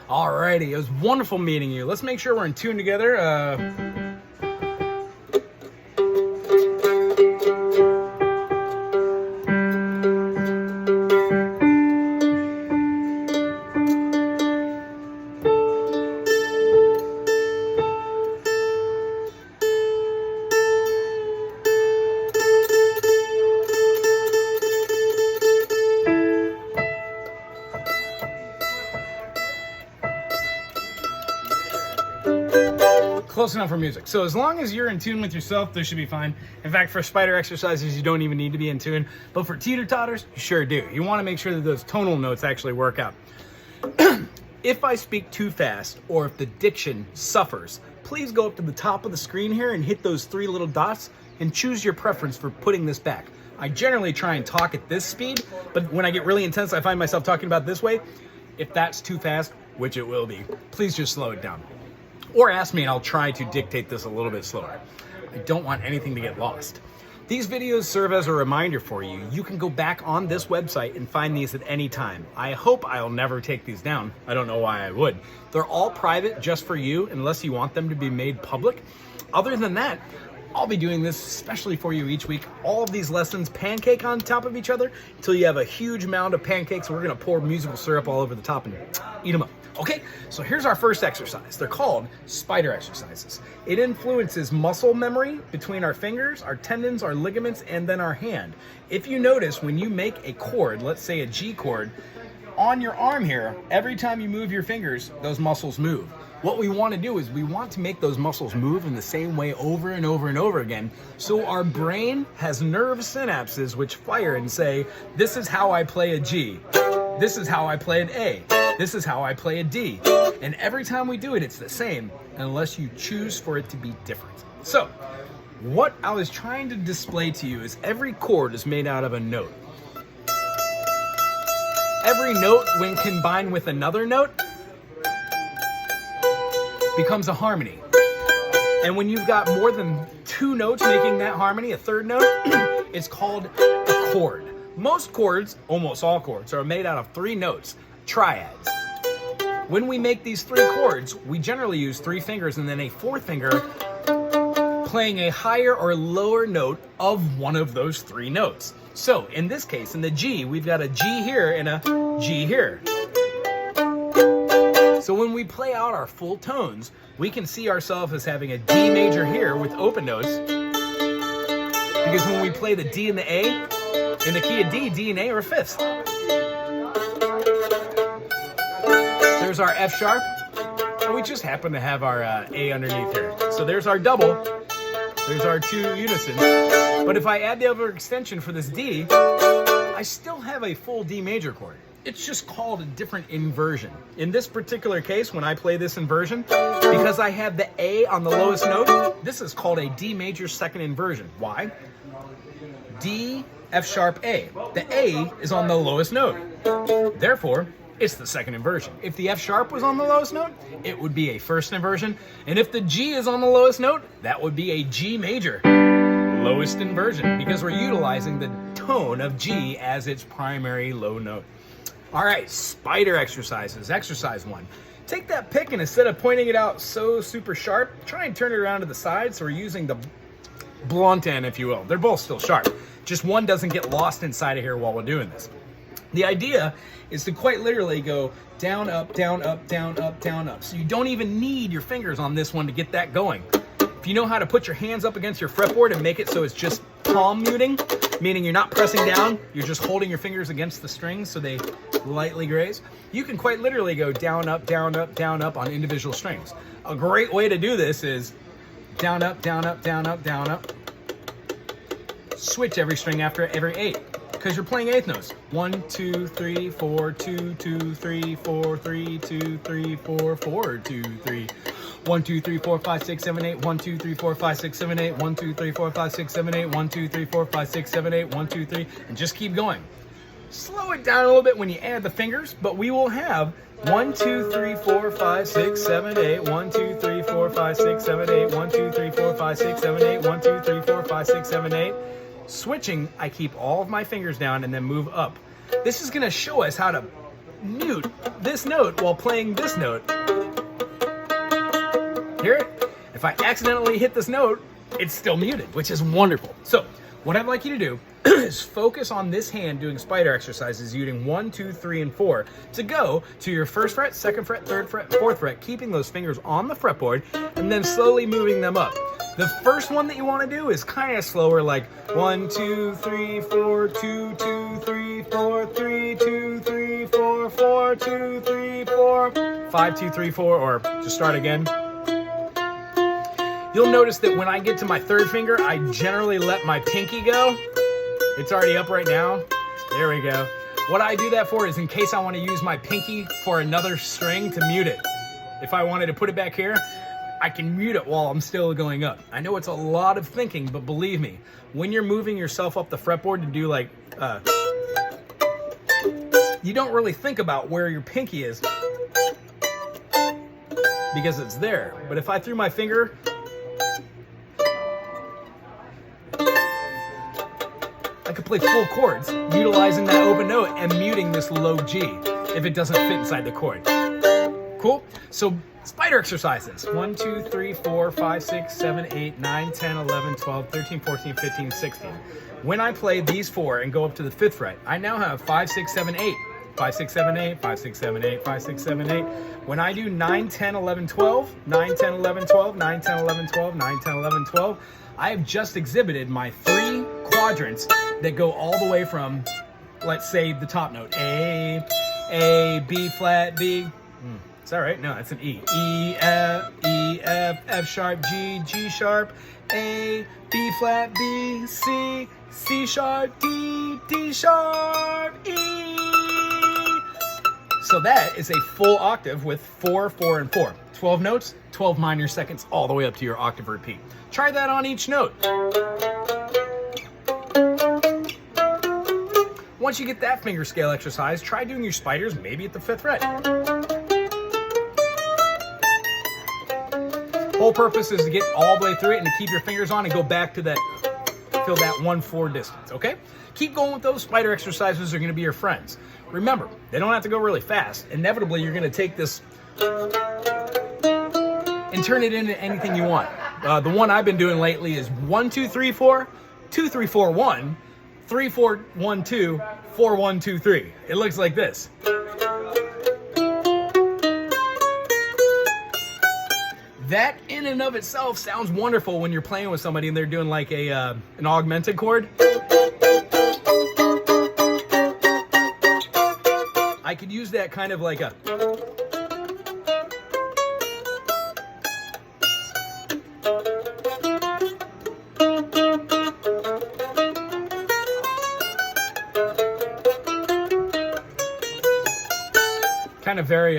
Alrighty, it was wonderful meeting you. Let's make sure we're in tune together. Close enough for music. So as long as you're in tune with yourself, this should be fine. In fact, for spider exercises, you don't even need to be in tune. But for teeter-totters, you sure do. You want to make sure that those tonal notes actually work out. If I speak too fast, or if the diction suffers, please go up to the top of the screen here and hit those three little dots and choose your preference for putting this back. I generally try and talk at this speed, but when I get really intense, I find myself talking about this way. If that's too fast, which it will be, please just slow it down. Or ask me and I'll try to dictate this a little bit slower. I don't want anything to get lost. These videos serve as a reminder for you. You can go back on this website and find these at any time. I hope I'll never take these down. I don't know why I would. They're all private just for you unless you want them to be made public. Other than that, I'll be doing this especially for you each week. All of these lessons pancake on top of each other until you have a huge mound of pancakes. We're gonna pour musical syrup all over the top and eat them up. Okay, so here's our first exercise. They're called spider exercises. It influences muscle memory between our fingers, our tendons, our ligaments, and then our hand. If you notice, when you make a chord, let's say a G chord, on your arm here, every time you move your fingers, those muscles move. What we want to do is we want to make those muscles move in the same way over and over and over again, so our brain has nerve synapses which fire and say, this is how I play a G, this is how I play an A, this is how I play a D. And every time we do it, it's the same, unless you choose for it to be different. So, what I was trying to display to you is every chord is made out of a note. Every note, when combined with another note, becomes a harmony. And when you've got more than two notes making that harmony, a third note, it's called a chord. Most chords, almost all chords, are made out of three notes, triads. When we make these three chords, we generally use three fingers and then a fourth finger playing a higher or lower note of one of those three notes. So in this case, in the G, we've got a G here and a G here. So when we play out our full tones, we can see ourselves as having a D major here with open notes. Because when we play the D and the A, in the key of D, D and A are fifths. There's our F sharp, and we just happen to have our A underneath here. So there's our double, there's our two unison. But if I add the other extension for this D, I still have a full D major chord. It's just called a different inversion. In this particular case, when I play this inversion, because I have the A on the lowest note, this is called a D major second inversion. Why? D, F sharp, A. The A is on the lowest note. Therefore, it's the second inversion. If the F sharp was on the lowest note, it would be a first inversion. And if the G is on the lowest note, that would be a G major lowest inversion, because we're utilizing the tone of G as its primary low note. All right, spider exercises. Exercise 1. Take that pick and instead of pointing it out so super sharp, try and turn it around to the side. So we're using the blunt end, if you will. They're both still sharp. Just one doesn't get lost inside of here while we're doing this. The idea is to quite literally go down, up, down, up, down, up, down, up. So you don't even need your fingers on this one to get that going. If you know how to put your hands up against your fretboard and make it so it's just palm muting, meaning you're not pressing down, you're just holding your fingers against the strings so they lightly graze, you can quite literally go down, up, down, up, down, up on individual strings. A great way to do this is down, up, down, up, down, up, down, up. Switch every string after every 8, because you're playing eighth notes. 1, 2, 3, 4, 2, 2, 3, 4, 3, 2, 3, 4, 4, 2, 3. 1, 2, 3, 4, 5, 6, 7, 8. 1, 2, 3, 4, 5, 6, 7, 8. 1, 2, 3, 4, 5, 6, 7, 8. 1, 2, 3, 4, 5, 6, 7, 8. 1, 2, 3, and just keep going. Slow it down a little bit when you add the fingers, but we will have 1, 2, 3, 4, 5, 6, 7, 8. 1, 2, 3, 4, 5, 6, 7, 8. 1, 2, 3, 4, 5, 6, 7, 8. 1, 2, 3, 4, 5, 6, 7, 8. Switching, I keep all of my fingers down and then move up. This is going to show us how to mute this note while playing this note. Hear it? If I accidentally hit this note, it's still muted, which is wonderful. So what I'd like you to do is focus on this hand doing spider exercises using 1, 2, 3, and 4 to go to your first fret, second fret, third fret, fourth fret, keeping those fingers on the fretboard and then slowly moving them up. The first one that you want to do is kind of slower, like 1, 2, 3, 4, 2, 2, 3, 4, 3, 2, 3, 4, 4, 2, 3, 4, 5, 2, 3, 4, or just start again. You'll notice that when I get to my third finger, I generally let my pinky go. It's already up right now. There we go. What I do that for is in case I want to use my pinky for another string to mute it. If I wanted to put it back here, I can mute it while I'm still going up. I know it's a lot of thinking, but believe me, when you're moving yourself up the fretboard to do like, you don't really think about where your pinky is because it's there. But if I threw my finger, I could play full chords utilizing that open note and muting this low G if it doesn't fit inside the chord. Cool? So spider exercises. 1, 2, 3, 4, 5, 6, 7, 8, 9, 10, 11, 12, 13, 14, 15, 16. When I play these 4 and go up to the 5th fret, I now have 5, 6, 7, 8. 5, 6, 7, 8, 5, 6, 7, 8, 5, 6, 7, 8. When I do 9, 10, 11, 12, 9, 10, 11, 12, 9, 10, 11, 12, 9, 10, 11, 12, I have just exhibited my 3 quadrants that go all the way from, let's say, the top note. A, B flat, B. Is that right? No, that's an E. E, F, F sharp, G, G sharp, A, B flat, B, C, C sharp, D, D sharp, E. So that is a full octave with 4, 4, and 4. 12 notes, 12 minor seconds, all the way up to your octave repeat. Try that on each note. Once you get that finger scale exercise, try doing your spiders maybe at the 5th fret. Whole purpose is to get all the way through it and to keep your fingers on and go back to that, feel that 1-4 distance, okay? Keep going with those. Spider exercises. They're gonna be your friends. Remember, they don't have to go really fast. Inevitably, you're gonna take this and turn it into anything you want. The one I've been doing lately is 1, 2, 3, 4, 2, 3, 4, 1, 3, 4, 1, 2, 4, 1, 2, 3. It looks like this. That in and of itself sounds wonderful when you're playing with somebody and they're doing like an augmented chord. I could use that kind of like a kind of very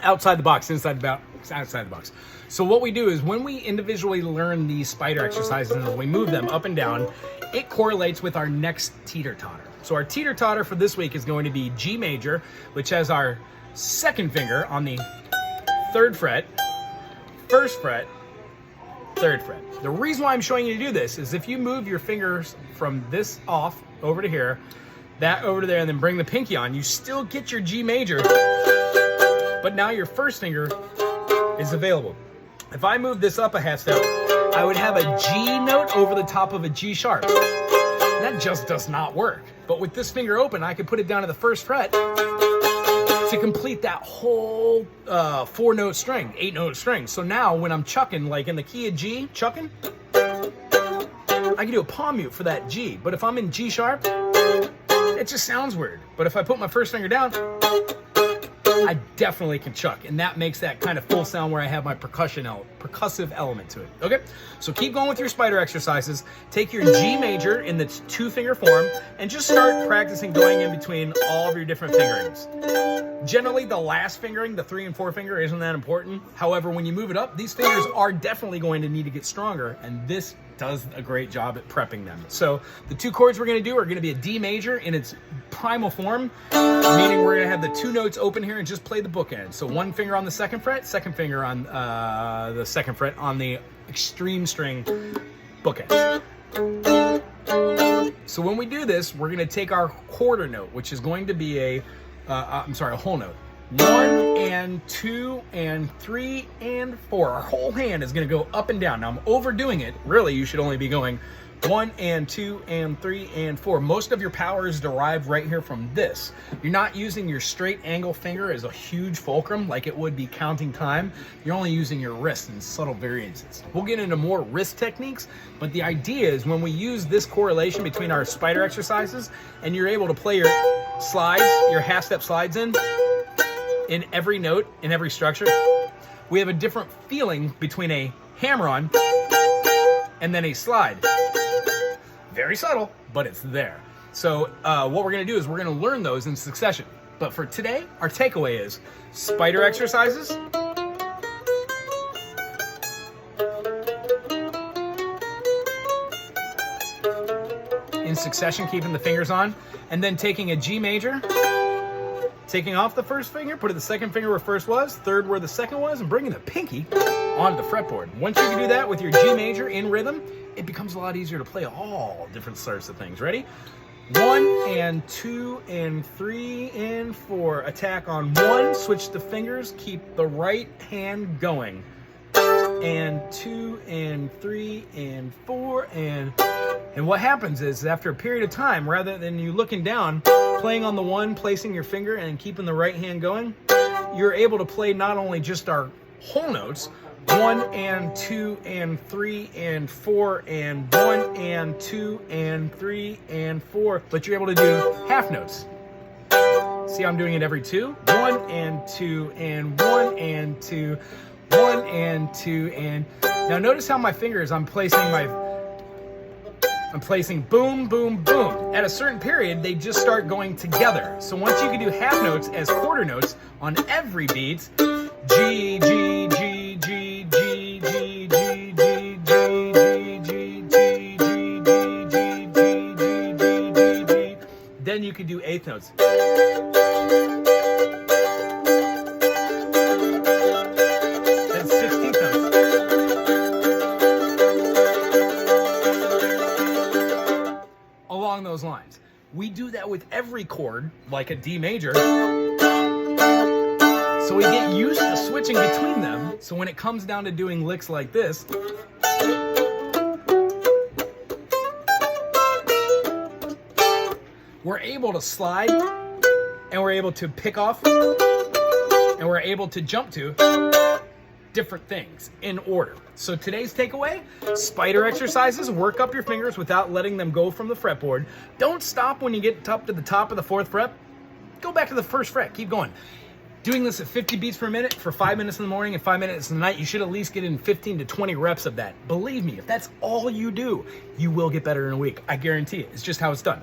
outside the box, outside the box. So what we do is when we individually learn these spider exercises and we move them up and down, it correlates with our next teeter-totter. So our teeter-totter for this week is going to be G major, which has our second finger on the 3rd fret, 1st fret, 3rd fret. The reason why I'm showing you to do this is if you move your fingers from this off over to here, that over to there, and then bring the pinky on, you still get your G major, but now your first finger is available. If I move this up a half step, I would have a G note over the top of a G sharp. That just does not work. But with this finger open, I could put it down to the 1st fret to complete that whole 4-note string, 8-note string. So now when I'm chucking, like in the key of G, chucking, I can do a palm mute for that G. But if I'm in G sharp, it just sounds weird. But if I put my first finger down, I definitely can chuck, and that makes that kind of full sound where I have my percussive element to it. Okay, so keep going with your spider exercises. Take your G major in the 2-finger form and just start practicing going in between all of your different fingerings. Generally, the last fingering, the 3 and 4 finger, isn't that important. However, when you move it up, these fingers are definitely going to need to get stronger, and this does a great job at prepping them. So the 2 chords we're going to do are going to be a D major in its primal form, meaning we're going to have the 2 notes open here and just play the bookend. So 1 finger on the 2nd fret, 2nd finger on the 2nd fret on the extreme string bookend. So when we do this, we're going to take our quarter note, which is going to be a a whole note. 1 and 2 and 3 and 4. Our whole hand is going to go up and down. Now I'm overdoing it. Really, you should only be going 1 and 2 and 3 and 4. Most of your power is derived right here from this. You're not using your straight angle finger as a huge fulcrum like it would be counting time. You're only using your wrist in subtle variances. We'll get into more wrist techniques, but the idea is when we use this correlation between our spider exercises and you're able to play your slides, your half-step slides in every note, in every structure, we have a different feeling between a hammer-on and then a slide. Very subtle, but it's there. So what we're gonna do is we're gonna learn those in succession. But for today, our takeaway is spider exercises, in succession, keeping the fingers on, and then taking a G major, taking off the first finger, putting the second finger where first was, third where the second was, and bringing the pinky onto the fretboard. Once you can do that with your G major in rhythm, it becomes a lot easier to play all different sorts of things. Ready? 1 and 2 and 3 and 4. Attack on 1, switch the fingers, keep the right hand going. And 2 and 3 and 4 and what happens is after a period of time, rather than you looking down, playing on the 1, placing your finger and keeping the right hand going, you're able to play not only just our whole notes, 1 and 2 and 3 and 4 and 1 and 2 and 3 and 4, but you're able to do half notes. See how I'm doing it every 2? 1 and 2 and 1 and 2, 1 and 2 and... Now notice how my fingers, I'm placing boom, boom, boom. At a certain period, they just start going together. So once you can do half notes as quarter notes on every beat, G, G, G, G, G, G, G, G, G, G, G, G, G, G, then you can do eighth notes. Then 16th notes. Along those lines. We do that with every chord, like a D major. So we get used to switching between them. So when it comes down to doing licks like this, we're able to slide, and we're able to pick off, and we're able to jump to different things in order. So today's takeaway, spider exercises, work up your fingers without letting them go from the fretboard. Don't stop when you get up to the top of the 4th fret. Go back to the 1st fret, keep going. Doing this at 50 beats per minute for 5 minutes in the morning and 5 minutes in the night, you should at least get in 15 to 20 reps of that. Believe me, if that's all you do, you will get better in a week. I guarantee it. It's just how it's done.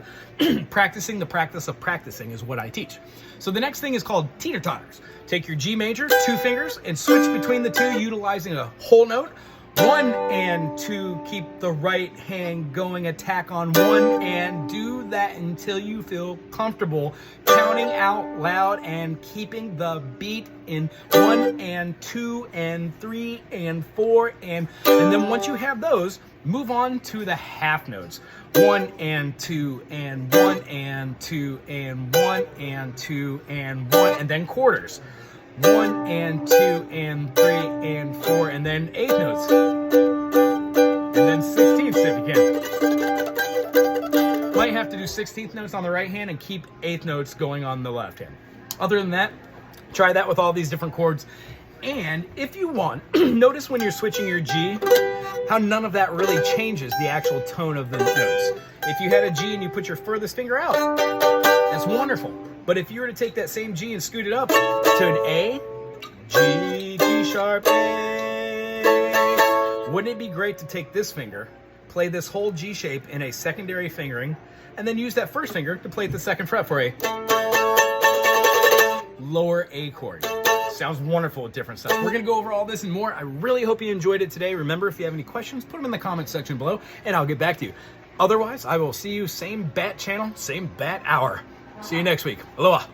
Practicing the practice of practicing is what I teach. So the next thing is called teeter-totters. Take your G major, 2 fingers, and switch between the 2 utilizing a whole note. 1 and 2, keep the right hand going, attack on 1, and do that until you feel comfortable counting out loud and keeping the beat in 1 and 2 and 3 and 4 and then once you have those, move on to the half notes. 1 and 2 and 1 and 2 and 1 and 2 and 1 and then quarters. 1 and 2 and 3 and 4 and then eighth notes. And then 16ths if you can. Might have to do 16th notes on the right hand and keep eighth notes going on the left hand. Other than that, try that with all these different chords. And if you want, notice when you're switching your G, how none of that really changes the actual tone of the notes. If you had a G and you put your furthest finger out, that's wonderful. But if you were to take that same G and scoot it up to an A, G, G sharp, A, wouldn't it be great to take this finger, play this whole G shape in a secondary fingering, and then use that first finger to play at the 2nd fret for a lower A chord? Sounds wonderful with different stuff. We're going to go over all this and more. I really hope you enjoyed it today. Remember, if you have any questions, put them in the comment section below, and I'll get back to you. Otherwise, I will see you same bat channel, same bat hour. See you next week. Aloha.